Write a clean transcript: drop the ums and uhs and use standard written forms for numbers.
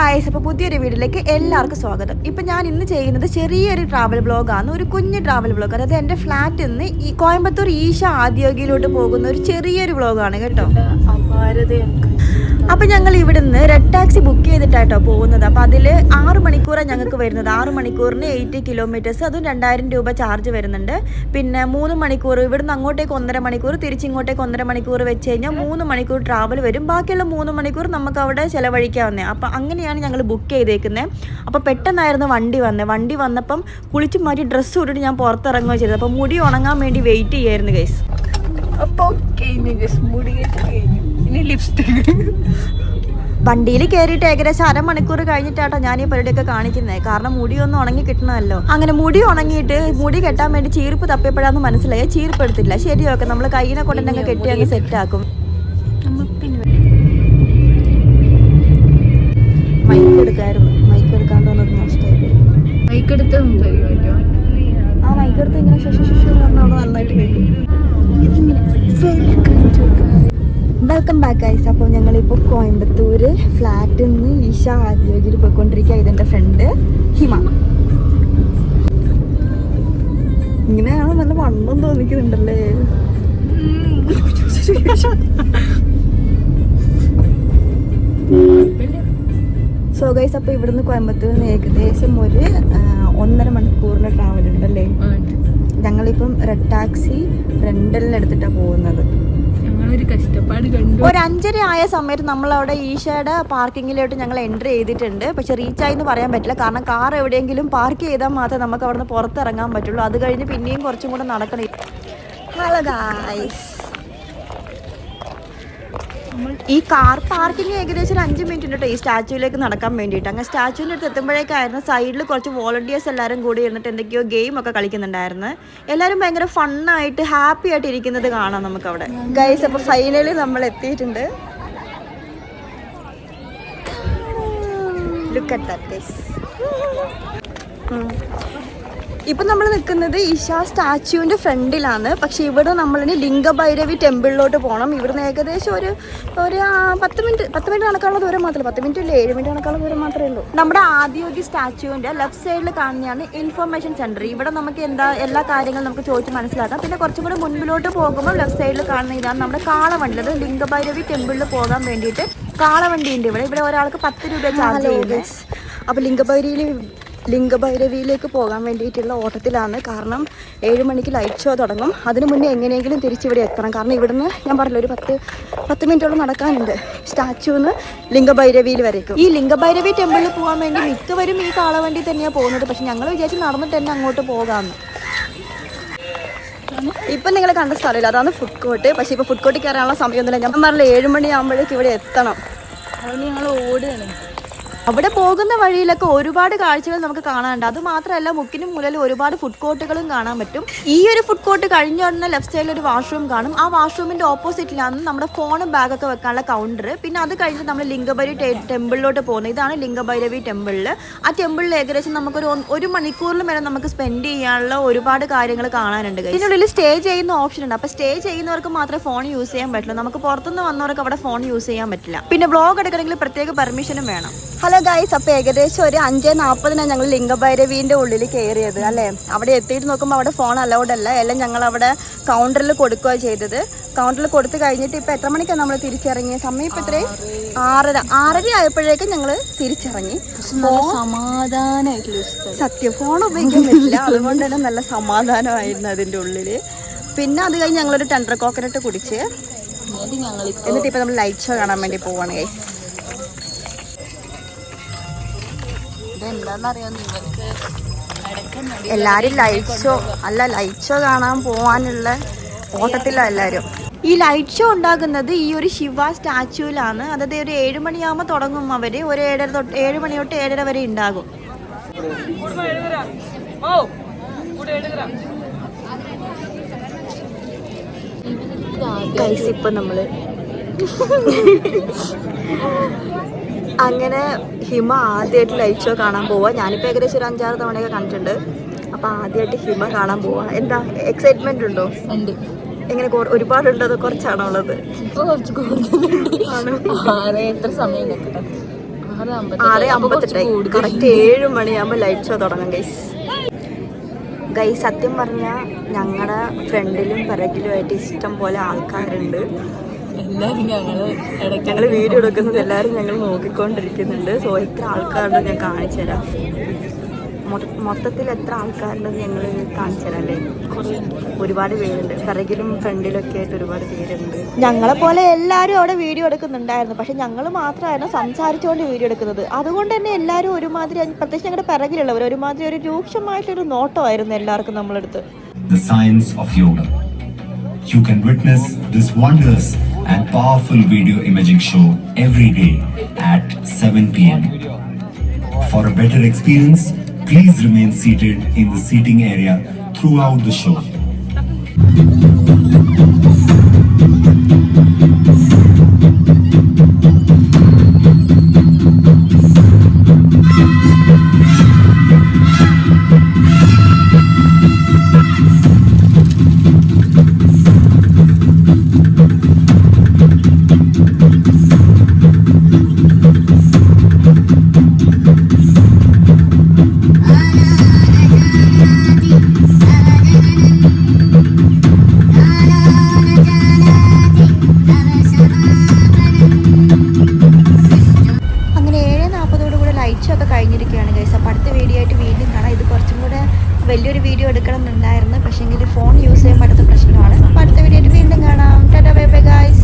Guys, അപ്പോൾ പുതിയൊരു വീഡിയോയിലേക്ക് എല്ലാവർക്കും സ്വാഗതം. ഇപ്പം ഞാൻ ഇന്ന് ചെയ്യുന്നത് ചെറിയൊരു ട്രാവൽ വ്ളോഗാണ്, ഒരു കുഞ്ഞ് ട്രാവൽ വ്ളോഗ്. അതായത് എൻ്റെ ഫ്ലാറ്റിൽ നിന്ന് ഈ കോയമ്പത്തൂർ ഈശ ആദ്യോഗിയിലോട്ട് പോകുന്ന ഒരു ചെറിയൊരു വ്ളോഗാണ് കേട്ടോ. അപ്പം ഞങ്ങൾ ഇവിടുന്ന് റെഡ് ടാക്സി ബുക്ക് ചെയ്തിട്ടാട്ടോ പോകുന്നത്. അപ്പം അതിൽ 6 മണിക്കൂറാണ് ഞങ്ങൾക്ക് വരുന്നത്. 6 മണിക്കൂറിന് 80 കിലോമീറ്റേഴ്സ്, അതും 2000 രൂപ ചാർജ് വരുന്നുണ്ട്. പിന്നെ 3 മണിക്കൂർ ഇവിടുന്ന് അങ്ങോട്ടേക്ക് 1.5 മണിക്കൂർ, തിരിച്ചിങ്ങോട്ടേക്ക് 1.5 മണിക്കൂർ വെച്ച് കഴിഞ്ഞാൽ 3 മണിക്കൂർ ട്രാവൽ വരും. ബാക്കിയുള്ള 3 മണിക്കൂർ നമുക്ക് അവിടെ ചിലവഴിക്കാവുന്നത്. അപ്പം അങ്ങനെയാണ് ഞങ്ങൾ ബുക്ക് ചെയ്തേക്കുന്നത്. അപ്പോൾ പെട്ടെന്നായിരുന്നു വണ്ടി വന്നപ്പം കുളിച്ച് മാറ്റി ഡ്രസ്സ് ഇട്ടിട്ട് ഞാൻ പുറത്തിറങ്ങുകയോ ചെയ്തത്. അപ്പം മുടി ഉണങ്ങാൻ വേണ്ടി വെയിറ്റ് ചെയ്യായിരുന്നു ഗൈസ്. അപ്പോൾ വണ്ടിയിൽ കയറിയിട്ട് ഏകദേശം 1/2 മണിക്കൂർ കഴിഞ്ഞിട്ടാട്ടോ ഞാൻ ഈ പരിപാടിയൊക്കെ കാണിക്കുന്നത്. കാരണം മുടി ഒന്ന് ഉണങ്ങി കിട്ടണമല്ലോ. അങ്ങനെ മുടി ഉണങ്ങിയിട്ട് മുടി കെട്ടാൻ വേണ്ടി ചീർപ്പ് തപ്പിയപ്പോഴാന്ന് മനസ്സിലായി ചീർപ്പ് എടുത്തില്ല. ശരിയൊക്കെ നമ്മൾ കയ്യിനെ കൊണ്ടുതന്നെ കെട്ടി അങ്ങ് സെറ്റാക്കും. മൈക്ക് എടുക്കാണ്ട് വന്നത് നഷ്ടമായി. മൈക്കെടുത്ത് ആ മൈക്കെടുത്ത് ഇങ്ങനെ നന്നായിട്ട് കേൾക്കും. Welcome back guys. അപ്പോൾ ഞങ്ങളിപ്പോൾ കോയമ്പത്തൂര് ഫ്ലാറ്റിൽ നിന്ന് ഈശ ആദ്യോഗിയിൽ പോയിക്കൊണ്ടിരിക്കുക. ഇതെൻ്റെ ഫ്രണ്ട് ഹിമ. ഇങ്ങനെയാണ് നല്ല വണ്ണം തോന്നിക്കുന്നുണ്ടല്ലേ. സോ ഗൈസ്, അപ്പോൾ ഇവിടുന്ന് കോയമ്പത്തൂരിന് ഏകദേശം ഒരു 1.5 മണിക്കൂറിന് ട്രാവൽ ഉണ്ടല്ലേ. ഞങ്ങളിപ്പം റെഡ് ടാക്സി റെന്റലിന് എടുത്തിട്ടാണ് പോകുന്നത്. ഒരു 5:30 ആയ സമയത്ത് നമ്മളവിടെ ഈശയുടെ പാർക്കിങ്ങിലോട്ട് ഞങ്ങൾ എൻട്രി ചെയ്തിട്ടുണ്ട്. പക്ഷെ റീച്ചായി എന്ന് പറയാൻ പറ്റില്ല. കാരണം കാർ എവിടെയെങ്കിലും പാർക്ക് ചെയ്താൽ മാത്രമേ നമുക്ക് അവിടെ നിന്ന് പുറത്തിറങ്ങാൻ പറ്റുള്ളൂ. അത് കഴിഞ്ഞ് പിന്നെയും കുറച്ചും കൂടെ നടക്കണം. ഹലോ ഗായ്സ്, ഈ കാർ പാർക്കിംഗ് ഏകദേശം 5 മിനിറ്റ് ഉണ്ട് കേട്ടോ ഈ സ്റ്റാച്യൂവിലേക്ക് നടക്കാൻ വേണ്ടിയിട്ട്. അങ്ങനെ സ്റ്റാച്യൂവിൻ്റെ അടുത്ത് എത്തുമ്പോഴേക്കായിരുന്നു സൈഡിൽ കുറച്ച് വോളണ്ടിയേഴ്സ് എല്ലാവരും കൂടി ഇരുന്നിട്ട് എന്തൊക്കെയോ ഗെയിം ഒക്കെ കളിക്കുന്നുണ്ടായിരുന്നു. എല്ലാവരും ഭയങ്കര ഫണ്ണായിട്ട് ഹാപ്പി ആയിട്ട് ഇരിക്കുന്നത് കാണാം നമുക്കവിടെ. ഗൈസ്, അപ്പോൾ ഫൈനലി നമ്മൾ എത്തിയിട്ടുണ്ട്. Look at that guys. ഇപ്പം നമ്മൾ നിൽക്കുന്നത് ഈശ സ്റ്റാച്യൂവിൻ്റെ ഫ്രണ്ടിലാണ്. പക്ഷേ ഇവിടെ നമ്മളിനി ലിംഗഭൈരവി ടെമ്പിളിലോട്ട് പോകണം. ഇവിടുന്ന് ഏകദേശം ഒരു 10 മിനിറ്റ് നടക്കാനുള്ള ദൂരം മാത്രമേ 10 മിനിറ്റ് ഇല്ല 7 മിനിറ്റ് നടക്കാനുള്ള ദൂരം മാത്രമേ ഉള്ളൂ. നമ്മുടെ ആദ്യോഗി സ്റ്റാച്യൂവിൻ്റെ ലെഫ്റ്റ് സൈഡിൽ കാണുന്നതാണ് ഇൻഫർമേഷൻ സെൻറ്റർ. ഇവിടെ നമുക്ക് എല്ലാ കാര്യങ്ങളും നമുക്ക് ചോദിച്ച് മനസ്സിലാക്കാം. പിന്നെ കുറച്ചും കൂടെ മുൻപിലോട്ട് പോകുമ്പോൾ ലെഫ്റ്റ് സൈഡിൽ കാണുന്ന ഇതാണ് നമ്മുടെ കാളവണ്ടി. അത് ലിംഗഭൈരവി ടെമ്പിളിൽ പോകാൻ വേണ്ടിയിട്ട് കാളവണ്ടി ഉണ്ട് ഇവിടെ ഒരാൾക്ക് 10 രൂപ ചാർജ് ചെയ്യുന്നത്. അപ്പോൾ ലിംഗഭൈരവിയിലേക്ക് പോകാൻ വേണ്ടിയിട്ടുള്ള ഓട്ടത്തിലാണ്. കാരണം 7 മണിക്ക് ലൈറ്റ് ഷോ തുടങ്ങും. അതിന് മുന്നേ എങ്ങനെയെങ്കിലും തിരിച്ചിവിടെ എത്തണം. കാരണം ഇവിടുന്ന് ഞാൻ പറഞ്ഞില്ല ഒരു 10 മിനിറ്റോളം നടക്കാനുണ്ട് സ്റ്റാച്യൂന്ന് ലിംഗഭൈരവിയിൽ വരേക്കും. ഈ ലിംഗഭൈരവി ടെമ്പിളിൽ പോകാൻ വേണ്ടി മിക്കവരും ഈ കാളവണ്ടി തന്നെയാണ് പോകുന്നത്. പക്ഷെ ഞങ്ങൾ വിചാരിച്ച് നടന്നിട്ട് തന്നെ അങ്ങോട്ട് പോകാമെന്ന്. ഇപ്പം നിങ്ങൾ കണ്ട സ്ഥലമില്ല, അതാണ് ഫുഡ് കോർട്ട്. പക്ഷേ ഇപ്പോൾ ഫുഡ് കോർട്ടിൽ കയറാനുള്ള സമയമൊന്നുമില്ല. ഞാൻ പറഞ്ഞില്ല 7 മണിയാകുമ്പോഴേക്ക് ഇവിടെ എത്തണം. അതിന് ഞങ്ങൾ ഓടുകയാണ്. അവിടെ പോകുന്ന വഴിയിലൊക്കെ ഒരുപാട് കാഴ്ചകൾ നമുക്ക് കാണാനുണ്ട്. അത് മാത്രമല്ല മുക്കിനും മൂലയിൽ ഒരുപാട് ഫുഡ് കോർട്ടുകളും കാണാൻ പറ്റും. ഈ ഒരു ഫുഡ് കോർട്ട് കഴിഞ്ഞ ഉടനെ ലെഫ്റ്റ് സൈഡിൽ ഒരു വാഷ്റൂം കാണും. ആ വാഷ്റൂമിൻ്റെ ഓപ്പോസിറ്റിലാണ് നമ്മുടെ ഫോണും ബാഗൊക്കെ വെക്കാനുള്ള കൗണ്ടർ. പിന്നെ അത് കഴിഞ്ഞ് നമ്മൾ ലിംഗഭൈരവി ടെമ്പിളിലോട്ട് പോകുന്നത്. ഇതാണ് ലിംഗഭൈരവി ടെമ്പിളിൽ. ആ ടെമ്പിളിൽ ഏകദേശം നമുക്കൊരു 1 മണിക്കൂറിലും വരെ നമുക്ക് സ്പെൻഡ് ചെയ്യാനുള്ള ഒരുപാട് കാര്യങ്ങൾ കാണാനുണ്ട്. ഇതിനുള്ളിൽ സ്റ്റേ ചെയ്യുന്ന ഓപ്ഷൻ ഉണ്ട്. അപ്പോൾ സ്റ്റേ ചെയ്യുന്നവർക്ക് മാത്രമേ ഫോൺ യൂസ് ചെയ്യാൻ പറ്റുള്ളൂ. നമുക്ക് പുറത്തുനിന്ന് വന്നവർക്ക് അവിടെ ഫോൺ യൂസ് ചെയ്യാൻ പറ്റില്ല. പിന്നെ വ്ളോഗ് എടുക്കണമെങ്കിൽ പ്രത്യേക പെർമിഷനും വേണം. ഹലോ ഗൈസ്, അപ്പോൾ ഏകദേശം ഒരു 5:40 ഞങ്ങൾ ലിംഗഭൈരവീൻ്റെ ഉള്ളിൽ കയറിയത് അല്ലേ. അവിടെ എത്തിയിട്ട് നോക്കുമ്പോൾ അവിടെ ഫോൺ അലൗഡ് അല്ല. എല്ലാം ഞങ്ങൾ അവിടെ കൗണ്ടറിൽ കൊടുക്കുകയാണ് ചെയ്തത്. കൗണ്ടറിൽ കൊടുത്തു കഴിഞ്ഞിട്ട് ഇപ്പോൾ എത്ര മണിക്കാണ് നമ്മൾ തിരിച്ചിറങ്ങിയത്? സമയം ഇപ്പോൾ ഇത്രയും 6:30 ആയപ്പോഴേക്കും ഞങ്ങൾ തിരിച്ചിറങ്ങി. സമാധാനമായിട്ടുള്ള സത്യം ഫോൺ ഉപയോഗിക്കാൻ പറ്റില്ല. അതുകൊണ്ട് തന്നെ നല്ല സമാധാനമായിരുന്നു അതിൻ്റെ ഉള്ളിൽ. പിന്നെ അത് കഴിഞ്ഞ് ഞങ്ങളൊരു ടെൻഡർ കോക്കനട്ട് കുടിച്ച് എന്നിട്ട് ഇപ്പോൾ നമ്മൾ ലൈറ്റ് ഷോ കാണാൻ വേണ്ടി പോവാണ് ഗൈസ്. എല്ലാരും ലൈറ്റ് ഷോ കാണാൻ പോവാനുള്ള ഓട്ടത്തിലാണ് എല്ലാവരും. ഈ ലൈറ്റ് ഷോ ഉണ്ടാകുന്നത് ഈ ഒരു ശിവ സ്റ്റാച്യൂവിലാണ്. അതായത് ഒരു 7 മണിയാകുമ്പോൾ തുടങ്ങും. അവര് ഒരു 7 മണി തൊട്ട് 7:30 വരെ ഉണ്ടാകും. ഇപ്പൊ നമ്മള് അങ്ങനെ ഹിമ ആദ്യമായിട്ട് ലൈറ്റ് ഷോ കാണാൻ പോവാ. ഞാനിപ്പോൾ ഏകദേശം ഒരു 5-6 തവണയൊക്കെ കണ്ടിട്ടുണ്ട്. അപ്പോൾ ആദ്യമായിട്ട് ഹിമ കാണാൻ പോവാ. എന്താ എക്സൈറ്റ്മെന്റ് ഉണ്ടോ? എങ്ങനെ ഒരുപാടുണ്ടോ അതോ കുറച്ചാണോ ഉള്ളത്? ഇപ്പോൾ കുറച്ച് കൂടുതലുണ്ട്. എത്ര സമയം 6:58 കറക്റ്റ് 7 മണിയാകുമ്പോൾ ലൈറ്റ് ഷോ തുടങ്ങും ഗൈസ്. സത്യം പറഞ്ഞാൽ ഞങ്ങളുടെ ഫ്രണ്ടിലും പിറകിലുമായിട്ട് ഇഷ്ടം പോലെ ആൾക്കാരുണ്ട്. ഞങ്ങൾ വീഡിയോ എടുക്കുന്നത് എല്ലാവരും ഞങ്ങൾ നോക്കിക്കൊണ്ടിരിക്കുന്നുണ്ട്. സോ എത്ര ആൾക്കാരുണ്ടെന്ന് ഞാൻ കാണിച്ചു തരാം. മൊത്തത്തിൽ എത്ര ആൾക്കാരുണ്ടെന്ന് ഞങ്ങൾ കാണിച്ചു തരാം അല്ലേ. ഒരുപാട് പേരുണ്ട്, പിറകിലും ഫ്രണ്ടിലൊക്കെ ആയിട്ട് ഒരുപാട് പേരുണ്ട്. ഞങ്ങളെ പോലെ എല്ലാവരും അവിടെ വീഡിയോ എടുക്കുന്നുണ്ടായിരുന്നു. പക്ഷെ ഞങ്ങൾ മാത്രമായിരുന്നു സംസാരിച്ചുകൊണ്ട് വീഡിയോ എടുക്കുന്നത്. അതുകൊണ്ട് തന്നെ എല്ലാവരും ഒരുമാതിരി, പ്രത്യേകിച്ച് ഞങ്ങളുടെ പിറകിലുള്ളവർ ഒരുമാതിരി ഒരു രൂക്ഷമായിട്ടൊരു നോട്ടമായിരുന്നു എല്ലാവർക്കും നമ്മളെടുത്ത്. The science of yoga. You can witness this wondrous and powerful video imaging show every day at 7 p.m. For a better experience, please remain seated in the seating area throughout the show. കഴിഞ്ഞിരിക്കുകയാണ് guys. അപ്പോൾ അടുത്ത video ആയിട്ട് വീണ്ടും കാണാം. ഇത് കുറച്ചും കൂടെ വലിയൊരു വീഡിയോ എടുക്കണം എന്നുണ്ടായിരുന്നു. പക്ഷേങ്കിൽ ഫോൺ യൂസ് ചെയ്യാൻ പറ്റാത്ത പ്രശ്നമാണ്. അപ്പോൾ അടുത്ത വീഡിയോ ആയിട്ട് വീണ്ടും കാണാം. Tata bye bye guys.